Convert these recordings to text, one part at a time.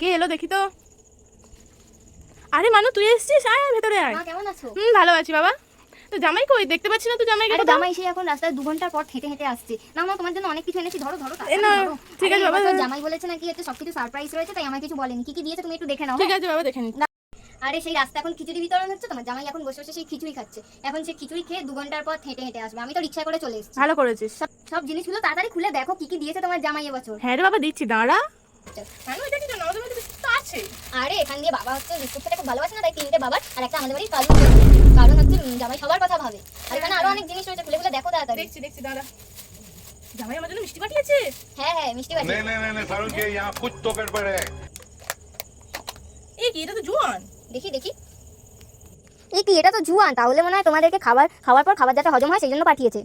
কে এলো দেখি তো। আরে মানু তুই এসেছিস, আয় আয় ভেতরে আয়। মা কেমন আছো? ভালো আছি বাবা। তো জামাই কই, দেখতে পাচ্ছি না তো জামাইকে। আরে জামাই এসে এখন রাস্তায় 2 ঘন্টা পর হেঁটে হেঁটে আসছে। না মা তোমার জন্য অনেক কিছু এনেছি, ধরো ধরো এ না, ঠিক আছে বাবা। জামাই বলেছে নাকি এতে সবকিছু সারপ্রাইজ রয়েছে, তাই আমাকে কিছু বলেনি। কি কি দিয়েছে তুমি একটু দেখে নাও। ঠিক আছে বাবা, দেখে নি। আরে সেই রাস্তা এখন খিচুড়ি বিতরণ হচ্ছে, তোমার জামাই এখন বসে বসে সেই খিচুড়ি খাচ্ছে। এখন সেই খিচুড়ি খেয়ে 2 ঘন্টার পর হেঁটে হেঁটে আসবে। আমি তো রিক্সা করে চলে এসেছি। ভালো করেছিস। সব জিনিসগুলো তাড়াতাড়ি খুলে দেখো কি কি দিয়েছে তোমার জামাই এবছর। হ্যাঁ রে বাবা, দিচ্ছি, দাঁড়া। মানু এটা কি জানো, আমাদের বাড়িতে বিস্কুট তো আছে। আরে এখান দিয়ে বাবা হচ্ছে বিস্কুট খেতে খুব ভালোবাসে না, তাই 3টে বাবার আর একটা আমাদের বাড়ির কালু। কারণ হচ্ছে জামাই সবার কথা ভাবে। আর এখানে আরো অনেক জিনিস রয়েছে, খুলে খুলে দেখো তাড়াতাড়ি। দেখছি দেখছি, দাঁড়া। জামাই আমার জন্য মিষ্টি পাঠিয়েছে। হ্যাঁ হ্যাঁ মিষ্টি বাটি। नहीं नहीं नहीं नहीं सारुण के यहाँ कुछ तो गड़बड़ है। এ কি, এটা তো জোয়ান। দেখি দেখি। কি এটা তো জুয়ান, তাহলে মনে হয় তোমাদেরকে খাওয়ার পর খাবার যাতে হজম হয় সেই জন্য পাঠিয়েছে।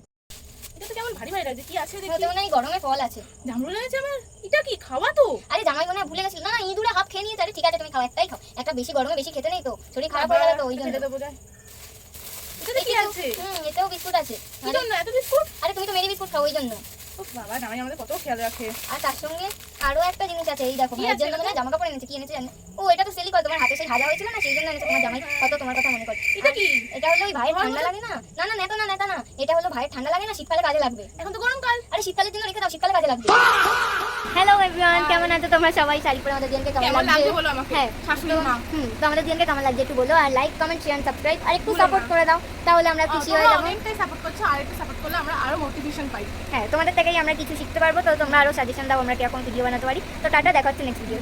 এটা তো কেমন ভারী ভারী লাগছে, কি আছে দেখি। হতে মনে হয় গরমে ফল আছে। জামরুল এনেছে আমার। এটা কি, খাওয়া তো? আরে জামাই মনে হয় ভুলে গেছিল। না না, ইঁদুরে হাফ খেয়ে নিয়েছে। আরে ঠিক আছে তুমি খাও, একটাই খাও। একটা বেশি গরমে বেশি খেতে নেই তো, শরীর খারাপ হয়ে যাবে তো ওই জন্য। এটা তো বোঝায়। এটা কি আছে? এতেও বিস্কুট আছে। কি জন্য এত বিস্কুট? আরে তুমি তো মেরি বিস্কুট খাও ওই জন্য। উফ বাবা, জামাই আমাদের কত খেয়াল রাখে। আর তার সঙ্গে আরো একটা জিনিস আছে, এই দেখো কি ভাইয়ের আছে জন্য এটা? মনে হয় জামা কাপড় এনেছে। কি এনেছে জানো? ও এটা তো সেলি করে, তোমার হাতে সেই ভাজা হয়েছিল না, সেই জন্য এনেছে। তোমার জামাই কত তোমার কথা মনে করে। এটা কি? এটা হলো ওই ভাইয়ের ঠান্ডা লাগে না। না না নেতা না নেতা না, এটা হলো ভাইয়ের ঠান্ডা লাগে না, শীতকালে কাজে লাগবে। এখন তো গরমকাল। আরে শীতকালের জন্য রেখে দাও, শীতকালে কাজে লাগবে। হ্যালো এভরিওয়ান, কেমন আছো তোমরা সবাই? শাড়ি পরে আমাদের দিনকে কেমন কেমন লাগছে লাগছে বলো আমাকে। হ্যাঁ শাশুড়ি মা। তো আমাদের দিনকে কেমন লাগছে একটু বলো। আর লাইক কমেন্ট শেয়ার সাবস্ক্রাইব আর একটু সাপোর্ট করে দাও, তাহলে আমরা খুশি হয়ে যাবো। অনেকটাই সাপোর্ট করছো, আর একটু সাপোর্ট করলে আমরা আরো মোটিভেশন পাই। হ্যাঁ তোমাদের থেকেই আমরা কিছু শিখতে পারবো, তো তোমরা আরো সাজেশন দাও আমরা কিরকম ভিডিও বানাতে পারি। তো টাটা, দেখা হচ্ছে নেক্সট ভিডিও।